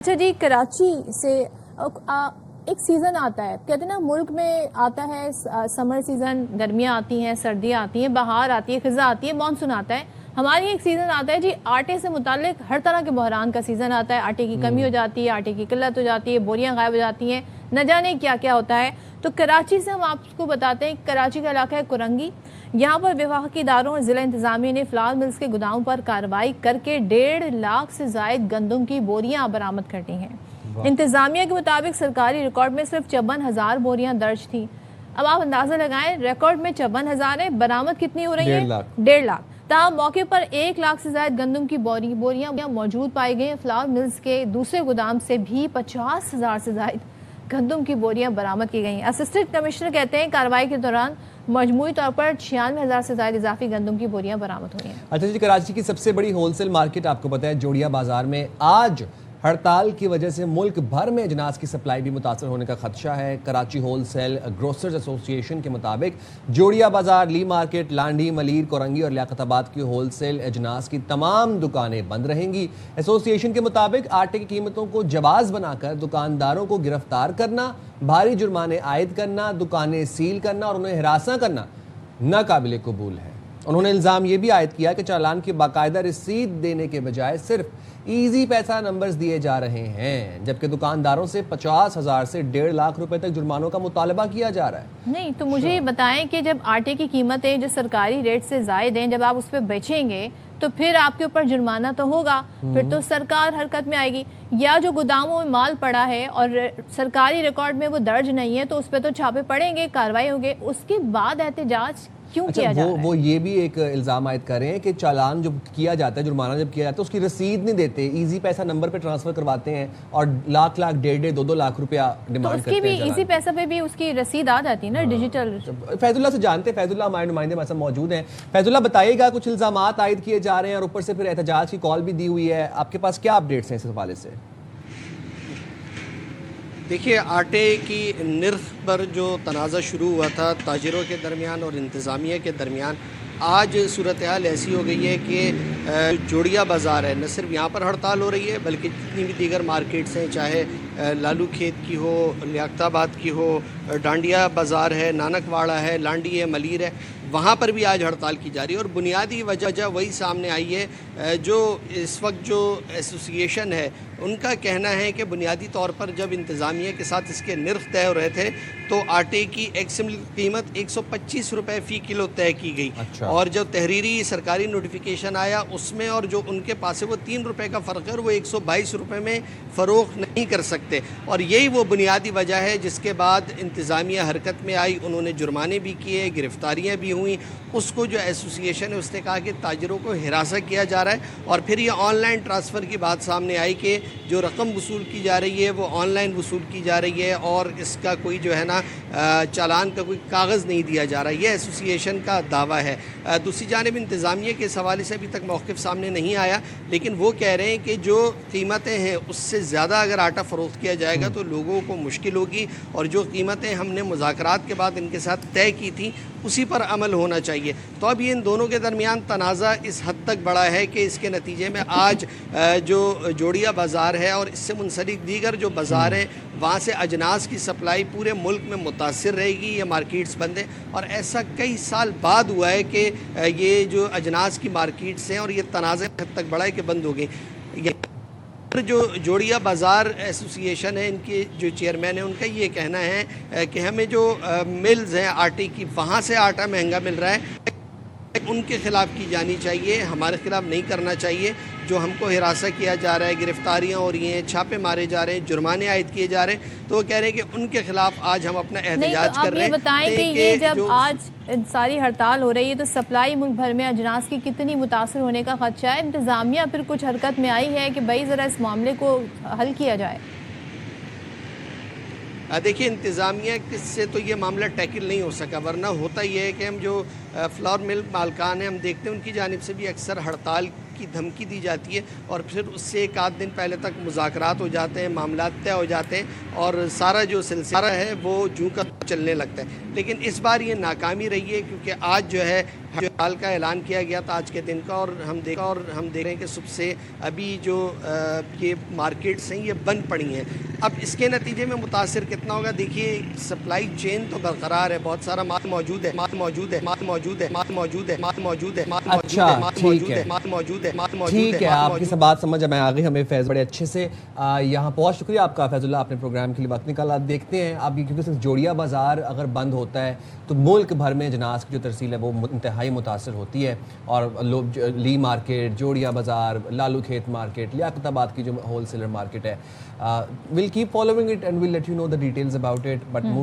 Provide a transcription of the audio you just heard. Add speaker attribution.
Speaker 1: अच्छा जी, कराची से एक सीजन आता है, कहते हैं ना मुल्क में आता है समर सीजन, गर्मियां आती हैं, सर्दियां आती हैं, बहार आती है, खिजा आती है, मानसून आता है। हमारी एक सीजन आता है जी आटे से मुतालिक हर तरह के बहरान का सीजन आता है। आटे की कमी हो जाती है, आटे की किल्लत हो जाती है, बोरियां गायब हो जाती हैं, न जाने क्या क्या होता है। तो कराची से हम आपको बताते हैं, कराची का इलाका है कुरंगी। यहाँ पर विफाकी इदारों और जिला इंतजामिया ने फ्लावर मिल्स के गोदामों पर कार्रवाई करके 1.5 लाख से जायद गंदम की बोरियां बरामद कर दी हैं। इंतजामिया के मुताबिक सरकारी रिकॉर्ड में सिर्फ 54,000 बोरियां दर्ज थी। अब आप अंदाजा लगाएं, रिकॉर्ड में 54,000 है, बरामद कितनी हो रही है? 1.5 लाख। तब मौके पर 1 लाख से ज्यादा गंदम की बोरियां मौजूद पाई गई। फ्लावर मिल्स के दूसरे गोदाम से भी 50,000 से ज्यादा गंदम की बोरियां बरामद की गई। असिस्टेंट कमिश्नर कहते हैं कार्रवाई के दौरान मजमूई तौर पर 96,000 से ज्यादा इजाफी गंदम की बोरियां बरामद हुई हैं।
Speaker 2: अच्छा जी, कराची की सबसे बड़ी होलसेल मार्केट आपको पता है जोड़िया बाजार में आज हड़ताल की वजह से मुल्क भर में अजनास की सप्लाई भी मुतासर होने का खदशा है। कराची होलसेल ग्रोसर्स एसोसिएशन के मुताबिक जोड़िया बाजार, ली मार्केट, लांडी, मलीर, कोरंगी और लियाकताबाद की होलसेल अजनास की तमाम दुकानें बंद रहेंगी। एसोसिएशन के मुताबिक आटे की कीमतों को जवाज बनाकर दुकानदारों को गिरफ्तार करना, भारी जुर्माने आयद करना, दुकानें सील करना और उन्हें हिरासा करना नाकाबिले कबूल है। उन्होंने इल्ज़ाम ये भी आयद किया कि चालान की बाकायदा रसीद देने के बजाय सिर्फ ईजी पैसा नंबर्स दिए जा रहे हैं, जबकि दुकानदारों से 50,000 से 1.5 लाख रुपए तक जुर्मानों का मुतालबा किया जा रहा है।
Speaker 1: नहीं तो मुझे ये बताएं कि जब आटे की कीमतें जो सरकारी रेट से जायद हैं, जब आप उस पर बेचेंगे तो फिर आपके ऊपर जुर्माना तो होगा, फिर तो सरकार हरकत में आएगी। या जो गोदामों में माल पड़ा है और सरकारी रिकॉर्ड में वो दर्ज नहीं है तो उस पर तो छापे पड़ेंगे, कार्रवाई होगी, उसके बाद एहतजाज क्यों किया जा रहा है?
Speaker 2: वो ये भी एक इल्जाम आयद कर रहे हैं कि चालान जब किया जाता है, जुर्माना जब किया जाता है, उसकी रसीद नहीं देते, इजी पैसा नंबर पे ट्रांसफर करवाते हैं और लाख 1.5-2 लाख रुपया डिमांड करते हैं।
Speaker 1: उसकी भी इजी पैसा पे भी उसकी रसीद आ जाती है ना, डिजिटल।
Speaker 2: फैजुल्ला से जानते हैं, फैजुल्ला हमारे नुमाइंदे हमारे साथ मौजूद हैं। फैजुल्ला, बताइएगा, कुछ इल्जाम आयद किए जा रहे हैं और ऊपर से फिर एहतजाज की कॉल भी दी हुई है, आपके पास क्या अपडेट्स हैं इस हवाले से?
Speaker 3: देखिए, आटे की निर्ख पर जो तनाज़ा शुरू हुआ था ताजिरों के दरमियान और इंतज़ामिया के दरमियान, आज सूरत हाल ऐसी हो गई है कि जोड़िया बाज़ार है, न सिर्फ यहाँ पर हड़ताल हो रही है बल्कि जितनी भी दीगर मार्केट्स हैं, चाहे लालू खेत की हो, लियाकताबाद की हो, डांडिया बाज़ार है, नानकवाड़ा है, लांडी है, मलीर है, वहाँ पर भी आज हड़ताल की जा रही है। और बुनियादी वजह वही सामने आई है, जो इस वक्त जो एसोसिएशन है उनका कहना है कि बुनियादी तौर पर जब इंतज़ामिया के साथ इसके निर्ख तय हो रहे थे तो आटे की एक्सएमएल कीमत 125 रुपये फ़ी किलो तय की गई।
Speaker 2: अच्छा।
Speaker 3: और जो तहरीरी सरकारी नोटिफिकेशन आया उसमें और जो उनके पास है वो 3 रुपये का फ़र्क है और वो 122 रुपये में फ़रोख्त नहीं कर सकते। और यही वो बुनियादी वजह है जिसके बाद इंतज़ामिया हरकत में आई, उन्होंने जुर्माने भी किए, गिरफ्तारियाँ भी हुई। उसको जो एसोसिएशन है उसने कहा कि ताजरों को हिरासा किया जा रहा है। और फिर ये ऑनलाइन ट्रांसफ़र की बात सामने आई कि जो रकम वसूल की जा रही है वो ऑनलाइन वसूल की जा रही है और इसका कोई जो है ना चालान का कोई कागज़ नहीं दिया जा रहा। ये एसोसिएशन का दावा है। दूसरी जानिब इंतज़ामिया के इस हवाले से अभी तक मौक़िफ़ सामने नहीं आया, लेकिन वो कह रहे हैं कि जो कीमतें हैं उससे ज़्यादा अगर आटा फ़रोख्त किया जाएगा तो लोगों को मुश्किल होगी और जो कीमतें हमने मुज़ाकरात के बाद इनके साथ तय की थी उसी पर अमल होना चाहिए। तो अब ये इन दोनों के दरमियान तनाज़ा इस हद तक बढ़ा है कि इसके नतीजे में आज जो जोड़िया बाज़ार है और इससे मुंसलिक दीगर जो बाज़ार हैं वहाँ से अजनास की सप्लाई पूरे मुल्क में मुतासिर रहेगी। ये मार्केट्स बंद हैं और ऐसा कई साल बाद हुआ है कि ये जो अजनास की मार्केट्स हैं और ये तनाज़ा हद तक बढ़ा है कि बंद हो गई। जो जोड़िया बाज़ार एसोसिएशन है, इनके जो चेयरमैन है उनका ये कहना है कि हमें जो मिल्स हैं आटे की, वहाँ से आटा महंगा मिल रहा है, उनके ख़िलाफ़ की जानी चाहिए, हमारे ख़िलाफ़ नहीं करना चाहिए। जो हमको हिरासा किया जा रहा है, गिरफ्तारियाँ हो रही हैं, छापे मारे जा रहे हैं, जुर्माने आयद किए जा रहे हैं, तो वो कह रहे हैं कि उनके ख़िलाफ़ आज हम अपना एहतजाज कर रहे हैं।
Speaker 1: बताएं कि ये जब आज सारी हड़ताल हो रही है तो सप्लाई मुल्क भर में अजनास की कितनी मुतासर होने का खदशा है? इंतज़ामिया फिर कुछ हरकत में आई है कि भाई ज़रा इस मामले को हल किया जाए?
Speaker 3: देखिए, इंतज़ामिया से तो ये मामला टैकल नहीं हो सका, वरना होता ये है कि हम जो फ्लावर मिल मालकान हैं हम देखते हैं उनकी जानिब से भी अक्सर हड़ताल की धमकी दी जाती है और फिर उससे एक आध दिन पहले तक मुज़ाकरात हो जाते हैं, मामला तय हो जाते हैं और सारा जो सिलसिला है वो जूं का चलने लगता है। लेकिन इस बार ये नाकामी रही है क्योंकि आज जो है हड़ताल का ऐलान किया गया था आज के दिन का, और हम देख रहे हैं कि सुबह से अभी जो ये मार्केट्स हैं ये बंद पड़ी हैं। अब इसके नतीजे में मुतासिर कितना होगा, देखिए सप्लाई चेन तो बरकरार है, बहुत सारा माल मौजूद है, माल मौजूद है, माल मौजूद है, माल मौजूद है, माल मौजूद है, माल मौजूद है, माल मौजूद है, माल मौजूद है, माल मौजूद है।
Speaker 2: ठीक है, आपकी सब बात समझ में आ गई हमें फैज़, बड़े अच्छे से यहाँ बहुत शुक्रिया आपका फैज़ुल्लाह, आपने प्रोग्राम के लिए वक्त निकाला। देखते हैं अब क्योंकि सिर्फ जोड़िया बाज़ार अगर बंद होता है तो मुल्क भर में जनाज़ की जो तरसील है वो इंतहाई मुतासर होती है और लोग ली मार्केट, जोड़िया बाज़ार, लालू खेत मार्केट, लियाकताबाद की जो होल सेलर मार्केट है, will keep following it and will let you know the details about it but